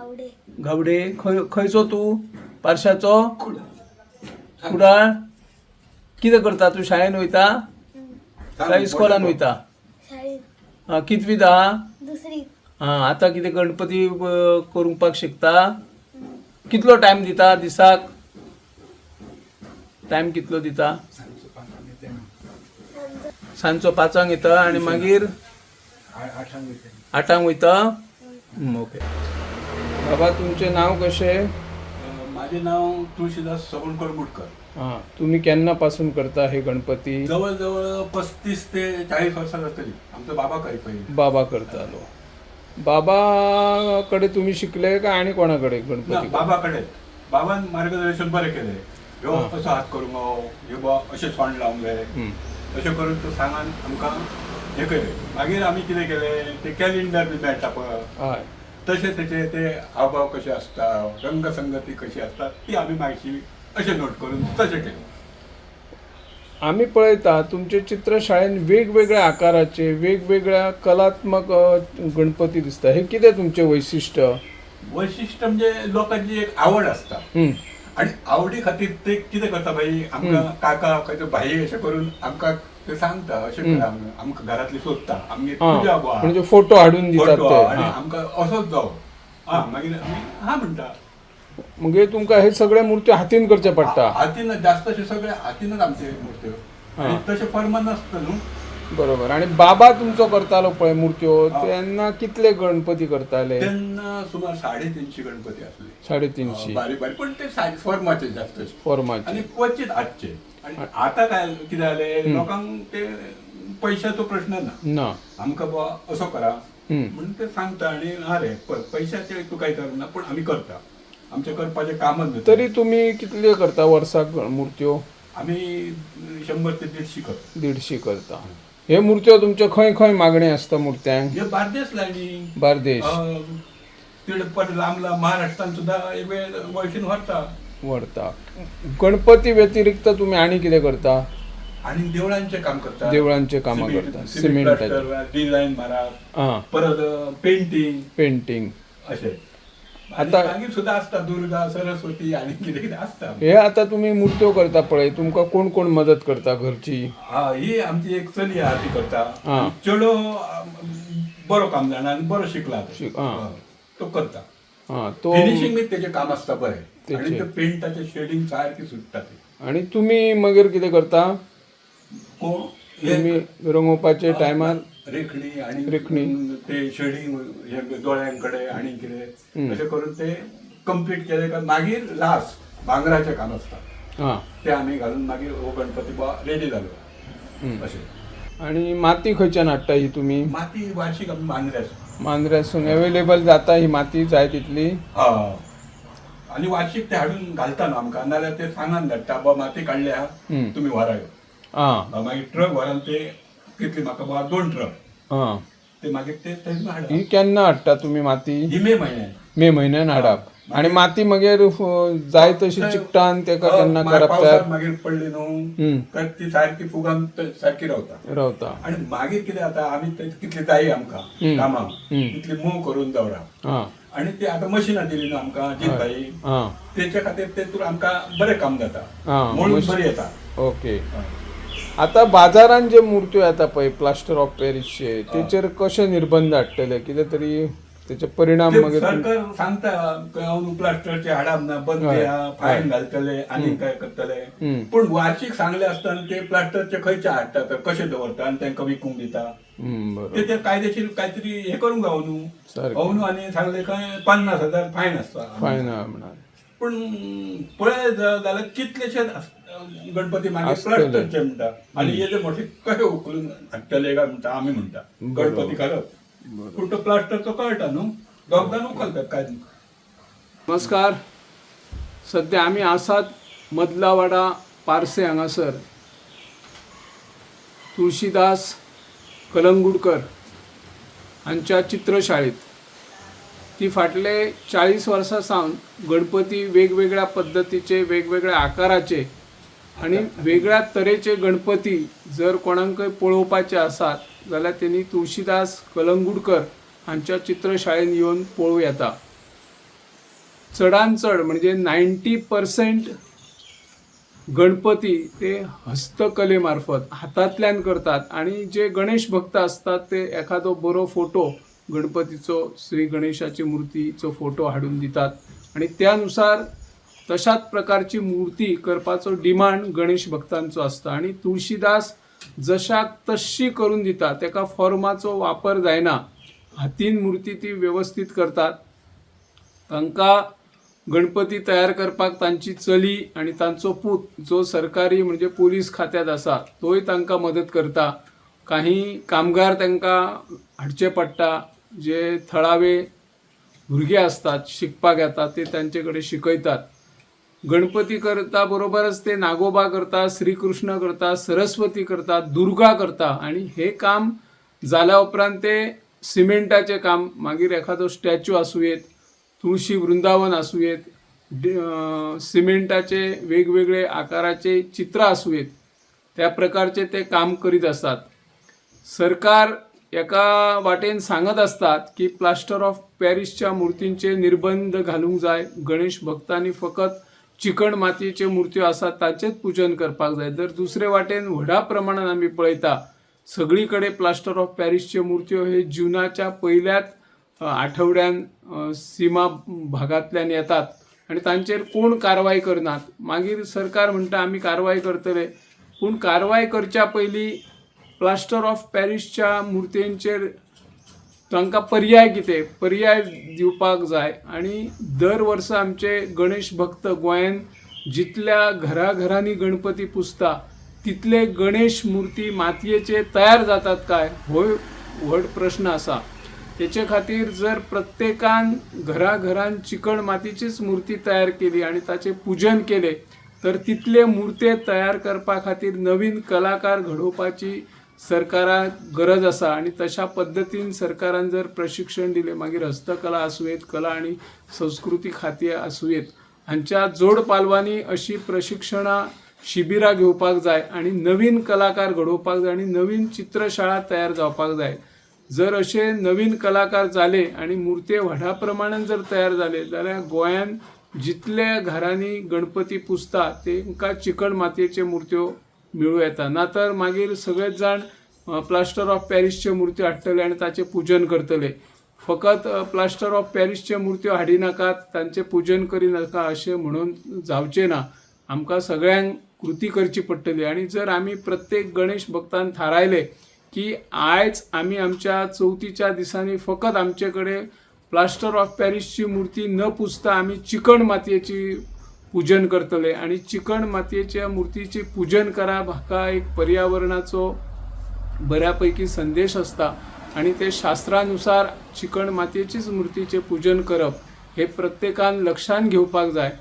गावडे खंयचो तू पार्शाचो कुडाळ कितें करता तू शाळेन वयता काय इस्कॉलान वयता कितवीत आहा आता कितें गणपती करूंक शिकता कितलो टायम दिता दिसाक टायम कितलो दिता सांजचो 5 येता आणि मागीर 8 वयता ओके बाबा तुमचे नाव कशें माझे नाव तुळशीदास सबणकर मुटकर हां तुम्ही केन्नापासून करता हे गणपती जवळजवळ 35 ते 40 वर्सां जातली आमचो बाबा पहिले बाबा करतालो बाबाकडे तुम्ही शिकले का आणि कोणाकडे गणपती बाबाकडे बाबान मार्गदर्शन बरें केलें ह्यो असो हात करूंक ह्यो बा अशें सोंड लावंक जाय अशें करून तो सांगान आमकां हें केलें मागीर आमी कितें केलें ते कॅलेंडर बी मेळटा पळय हय तशें तेचे ते हावभाव कशे आसता रंगसंगती कशी आसता ती आमी मागीर अशें नोट करून तशें केलें आम्ही पळयता तुमचे चित्रशाळेन वेगवेगळ्या आकाराचे वेगवेगळ्या कलात्मक गणपती दिसता हे कितें तुमचे वैशिष्ट्य वैशिष्ट्य म्हणजे लोकांची एक आवड आसता आणि आवडी खातीर ते कितें करता भाई आमकां काका खंय भाई अशें करून आमकां ते सांगता अशें करा आमकां घरांतली सोदता आमगे तुज्या म्हणजे फोटो हाडून दितात ते आनी आमकां असोच जावो मागीर आमी हा म्हणटा म्हणजे तुमकां हे सगळे मूर्ती हातीन करचे पडटा हातीन जास्त अशें सगळे हातीनच आमचे मूर्त्यो आनी तशें फॉर्मान नासता न्हू बरोबर आणि बाबा तुमचो करतालो पळय मूर्त्यो तेन्ना कितले गणपती करताले तेन्ना सुमार 350 गणपती आसले 350 बारीक बारीक पण ते फॉर्माचे जास्त फॉर्माचे आणि क्वचित हातचे आणि आता काय कितें जालें लोकांक ते पयशाचो प्रश्न ना आमकां बुवा असो करा म्हणून ते सांगता आणि अरे पयशाचे तूं काय करना पण आमी करता आमचे करपाचें कामच तरी तुम्ही कितले करता वर्साक मूर्त्यो आमी 100 ते 150 करता 150 करता हे मूर्त्यो तुमचे खंय खंय मागणी आसता मूर्त्यांक हे बार्देस लायनी बार्देश तिडपट लांब लांब महाराष्ट्रान सुद्धा एक वेळ वळखीन व्हरता गणपती व्यतिरिक्त तुम्ही आणि कितें करता आणि देवळांचे काम करता देवळांचे काम करता सिमेंटाचे डिझाईन मारप परत पेंटिंग असे आता मागीर सुद्धा असता दुर्गा सरस्वती आणि कितें कितें आसता हे आता तुम्ही मूर्त्यो करता पळय तुमकां कोण कोण मदत करता घरची ही आमची एक चली आहा ती करता चेडो बरो काम जाणा आनी बरो शिकला तो करता तो फिनिशिंग बी तेजें काम आसता बरें आणि ते पेंटाचे शेडिंग सारकी सुट्टा ते आणि तुम्ही मागीर कितें करता तुम्ही रंगोवपाचे टायमार रेखणी आणि ते शेडिंग दोळ्यांकडे आणि कितें अशें करून ते कंप्लीट केले का मागीर लास्ट भांगराचें काम आसता ते आमी घालून मागीर हो गणपती बुवा रेडी जालो अशें आणि माती खंयच्यान हाडटा ही तुम्ही माती वार्षिक आमी मांद्र्यासून अवेलेबल जाता ही माती जाय तितली आणि वार्षिक ते हाडून घालता न्हू आमकां नाल्यार ते सांगान धाडटा बाबा माती काडल्या तुमी व्हरायो मागीर ट्रक व्हरान ते कितली म्हाका बाबा 2 ट्रक ते मागीर ते हाडप ही केन्ना हाडटा तुम्ही माती ही मे म्हयन्यान हाडप आणि माती मागीर जाय तशी चिकटान तेका केन्ना करप पावसाक मागीर पडली न्हू तर ती सारकी फुगान सारकी रावता आणि मागीर कितें जाता आमी कितली जायी आमकां कामाक तितली मोव करून दवरा आणि ते आता मशिनां दिली न्हू आमकां जितबाई तेच्या खातीर तेतून आमकां बरें काम जाता म्हणून बरी येता ओके आता बाजारान जे मूर्त्यो येता पळय प्लास्टर ऑफ पॅरिसचे तेचेर कशे निर्बंध हाडटले कितें तरी तेचे परिणाम मागीर सरकार सांगता प्लास्टरचे हाडप ना बंद करा फायन घालतले आनी काय करतले पण वार्षिक सांगले आसतना ते प्लास्टरचे खंयचे हाडटा तर कशे दवरता आनी तांकां विकूंक दिता ते कायदेशीर काहीतरी हे करूंक जावो न्हू आनी सांगले काय 50,000 फायन आसता पण पळय जाल्यार कितलेशेच गणपती मागीर प्लास्टरचे म्हणटा आनी हेजे मोठे कशे उखलून हाडटले काय म्हणटा आमी म्हणटा गणपती घालप पूण तो प्लास्टरचो कळटा न्हू दोगदान उखलतात काय नमस्कार सध्या आमी आसात मदला वाडा पारसे हांगासर तुळशीदास कलंगूटकर हांच्या चित्रशाळेत ती फाटले 40 वर्सां सावन गणपती वेगवेगळ्या पद्धतीचे वेगवेगळ्या आकाराचे आणि वेगळ्या तरेचे गणपती जर कोणाकय पळोवपाचे आसात जाल्यार त्यांनी तुळशीदास कलंगूटकर हांच्या चित्रशाळेन येवन पळोवं येता चडांत चड म्हणजे 90% गणपती ते हस्तकले मार्फत हातांतल्यान करतात आणि जे गणेश भक्त असतात ते एखादो बरो फोटो गणपतीचो श्री गणेशाची मूर्तीचो फोटो हाडून दितात आणि त्यानुसार तशाच प्रकारची मूर्ती करपाचो डिमांड गणेश भक्तांचो असता आणि तुळशीदास जशाक तशी करून दिता तेका फॉर्माचो वापर जायना हातीन मूर्ती ती व्यवस्थित करतात तांकां गणपती तयार करपाक तांची चली आणि तांचो पूत जो सरकारी म्हणजे पोलीस खात्यात आसा तोय तांकां मदत करता काही कामगार तांकां हाडचे पडटा जे थळावे भुरगे असतात शिकपाक येतात ते तांचे कडेन शिकयतात गणपती करता बरोबरच ते नागोबा करता श्रीकृष्ण करता सरस्वती करता दुर्गा करता आणि हे काम जाल्या उपरांत ते सिमेंटाचे काम मागीर एखादो स्टॅच्यू आसूं येत तुळशी वृंदावन आसूं येत सिमेंटाचे वेगवेगळे आकाराचे चित्र आसूं येत त्या प्रकारचे ते काम करीत असतात सरकार एका वाटेन सांगत असतात की प्लास्टर ऑफ पॅरिसच्या मूर्तींचे निर्बंध घालूंक जाय गणेश भक्तांनी फकत चिकण मातयेच्यो मूर्त्यो आसात ताचेच पूजन करपाक जाय तर दुसरे वाटेन व्हडा प्रमाणात आमी पळयता सगळीकडे प्लास्टर ऑफ पॅरिसच्यो मूर्त्यो हे जीवनाच्या पहिल्याच आठवड्यान सीमा भागांतल्यान येतात आणि तांचेर कोण कारवाय करनात मागीर सरकार म्हणटा आमी कारवाय करतले पूण कारवाय करच्या पयलीं प्लास्टर ऑफ पॅरिसच्या मूर्तींचेर तांकां पर्याय कितें पर्याय दिवपाक जाय आणि दर वर्सा आमचे गणेश भक्त गोंयान जितल्या घराघरांनी गणपती पुजता तितले गणेश मूर्ती मातयेचे तयार जातात काय हो व्हड प्रश्न आसा तेचे खातीर जर प्रत्येकान घराघरान चिकण मातयेचीच मूर्ती तयार केली आणि ताचे पूजन केले तर तितले मूर्ते तयार करपा खातीर नवीन कलाकार घडोवपाची सरकाराक गरज आसा आणि तशा पद्दतीन सरकारान जर प्रशिक्षण दिले मागीर हस्तकला आसूं येत कला आणि संस्कृती खाती आसूं येत हांच्या जोड पालवांनी अशी प्रशिक्षणां शिबिरां घेवपाक जाय आणि नवीन कलाकार घडोवपाक जाय आणि नवीन चित्रशाळा तयार जावपाक जाय जर असे नवीन कलाकार जाले आणि मूर्ते व्हडा प्रमाणात जर तयार जाले जाल्यार गोंयान जितल्या घरांनी गणपती पुजता तांकां चिकण मातयेच्यो मूर्त्यो मिळूं येता नातर मागीर सगळेच जाण प्लास्टर ऑफ पॅरिसच्यो मूर्त्यो हाडटले आनी ताचें पूजन करतले फकत प्लास्टर ऑफ पॅरिसच्यो मूर्त्यो हाडी नाकात तांचें पूजन करिनाका अशें म्हणून जावचें ना आमकां सगळ्यांक कृती करची पडटली आणि जर आमी प्रत्येक गणेश भक्तान थारायले की आयज आमी आमच्या चवथीच्या दिसांनी फकत आमचे कडेन प्लास्टर ऑफ पॅरिसची मूर्ती न पुजता आमी चिकण मातयेची पूजन करतले आणि चिकण मातयेच्या मूर्तीचे पूजन करप हाका एक पर्यावरणाचो बऱ्यापैकी संदेश असता आणि ते शास्त्रानुसार चिकण मातयेचीच मूर्तीचे पूजन करप हे प्रत्येकान लक्षात घेवपाक जाय